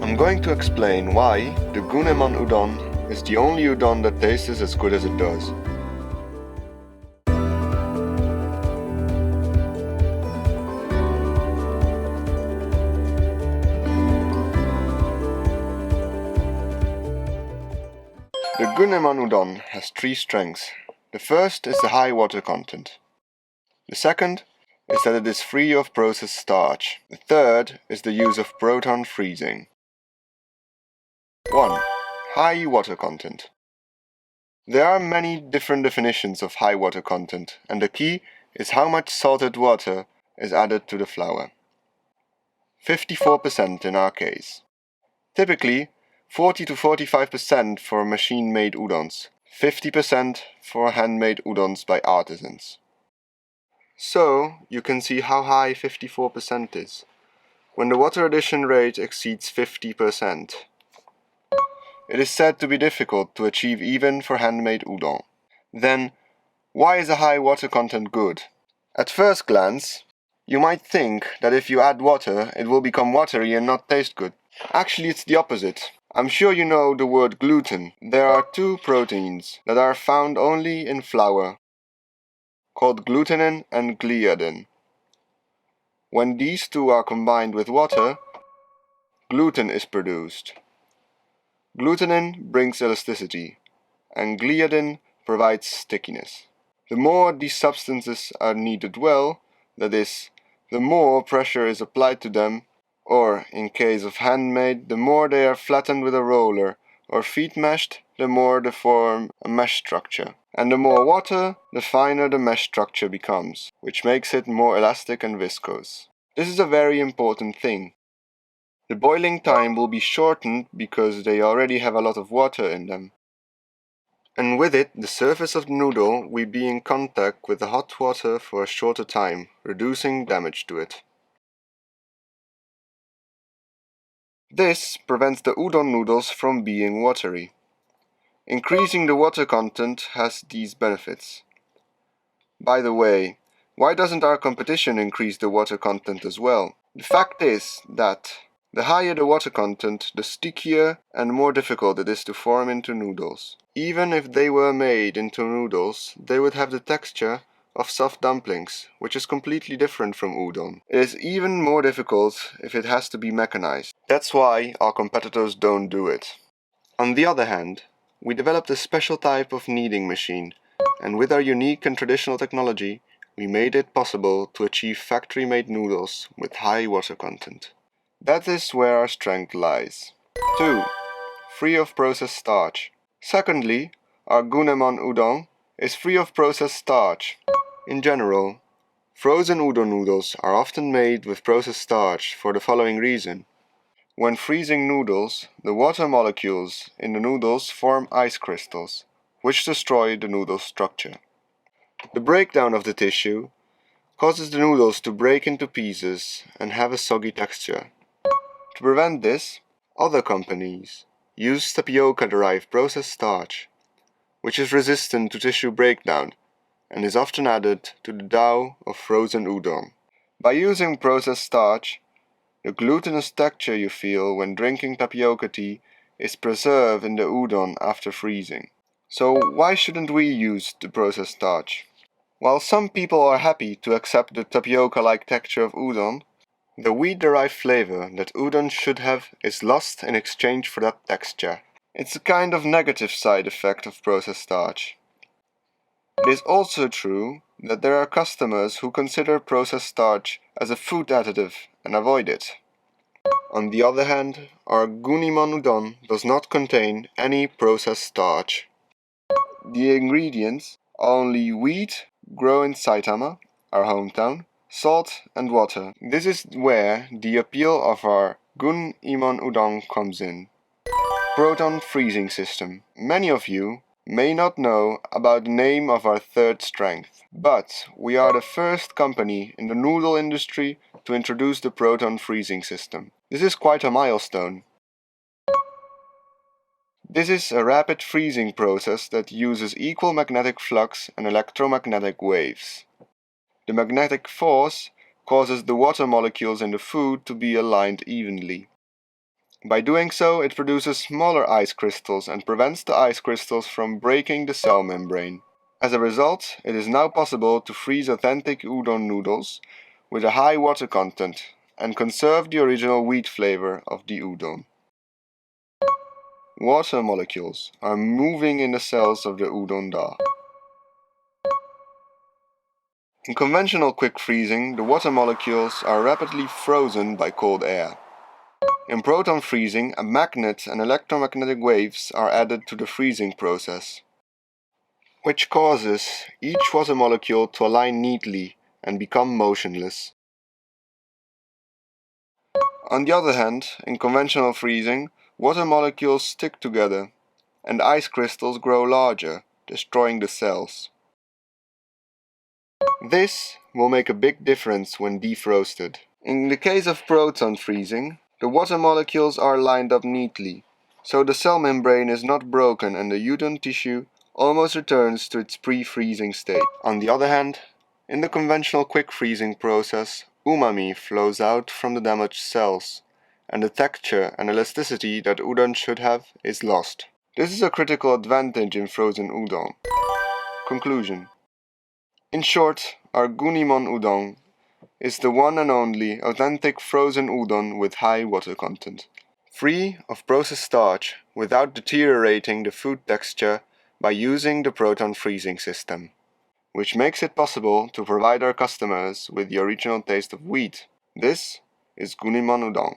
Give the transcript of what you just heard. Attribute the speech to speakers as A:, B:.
A: I'm going to explain why the Gun-emon Udon is the only udon that tastes as good as it does. The Gun-emon Udon has three strengths. The first is the high water content. The second is that it is free of processed starch. The third is the use of proton freezing. 1. High water content. There are many different definitions of high water content, and the key is how much salted water is added to the flour. 54% in our case. Typically, 40 to 45% for machine-made udons, 50% for handmade udons by artisans. So, you can see how high 54% is, when the water addition rate exceeds 50%. It is said to be difficult to achieve even for handmade udon. Then, why is a high water content good? At first glance, you might think that if you add water, it will become watery and not taste good. Actually, it's the opposite. I'm sure you know the word gluten. There are two proteins that are found only in flour, called glutenin and gliadin. When these two are combined with water, gluten is produced. Glutenin brings elasticity, and gliadin provides stickiness. The more these substances are kneaded well, that is, the more pressure is applied to them, or, in case of handmade, the more they are flattened with a roller, or feed meshed, the more they form a mesh structure. And the more water, the finer the mesh structure becomes, which makes it more elastic and viscose. This is a very important thing. The boiling time will be shortened because they already have a lot of water in them. And with it, the surface of the noodle will be in contact with the hot water for a shorter time, reducing damage to it. This prevents the udon noodles from being watery. Increasing the water content has these benefits. By the way, why doesn't our competition increase the water content as well? The fact is that the higher the water content, the stickier and more difficult it is to form into noodles. Even if they were made into noodles, they would have the texture of soft dumplings, which is completely different from udon. It is even more difficult if it has to be mechanized. That's why our competitors don't do it. On the other hand, we developed a special type of kneading machine, and with our unique and traditional technology, we made it possible to achieve factory-made noodles with high water content. That is where our strength lies. 2. Free of processed starch. Secondly, our Gun-emon Udon is free of processed starch. In general, frozen udon noodles are often made with processed starch for the following reason. When freezing noodles, the water molecules in the noodles form ice crystals, which destroy the noodle structure. The breakdown of the tissue causes the noodles to break into pieces and have a soggy texture. To prevent this, other companies use tapioca-derived processed starch, which is resistant to tissue breakdown and is often added to the dough of frozen udon. By using processed starch, the glutinous texture you feel when drinking tapioca tea is preserved in the udon after freezing. So why shouldn't we use the processed starch? While some people are happy to accept the tapioca-like texture of udon, the wheat-derived flavor that udon should have is lost in exchange for that texture. It's a kind of negative side effect of processed starch. It is also true that there are customers who consider processed starch as a food additive and avoid it. On the other hand, our Gun-emon Udon does not contain any processed starch. The ingredients are only wheat, grown in Saitama, our hometown, salt and water. This is where the appeal of our Gun-emon Udon comes in. Proton freezing system. Many of you may not know about the name of our third strength, but we are the first company in the noodle industry to introduce the proton freezing system. This is quite a milestone. This is a rapid freezing process that uses equal magnetic flux and electromagnetic waves. The magnetic force causes the water molecules in the food to be aligned evenly. By doing so, it produces smaller ice crystals and prevents the ice crystals from breaking the cell membrane. As a result, it is now possible to freeze authentic udon noodles with a high water content and conserve the original wheat flavor of the udon. Water molecules are moving in the cells of the udon da. In conventional quick freezing, the water molecules are rapidly frozen by cold air. In proton freezing, a magnet and electromagnetic waves are added to the freezing process, which causes each water molecule to align neatly and become motionless. On the other hand, in conventional freezing, water molecules stick together, and ice crystals grow larger, destroying the cells. This will make a big difference when defrosted. In the case of proton freezing, the water molecules are lined up neatly, so the cell membrane is not broken and the udon tissue almost returns to its pre-freezing state. On the other hand, in the conventional quick freezing process, umami flows out from the damaged cells, and the texture and elasticity that udon should have is lost. This is a critical advantage in frozen udon. Conclusion. In short, our Gun-emon Udon is the one and only authentic frozen udon with high water content, free of processed starch without deteriorating the food texture by using the proton freezing system, which makes it possible to provide our customers with the original taste of wheat. This is Gun-emon Udon.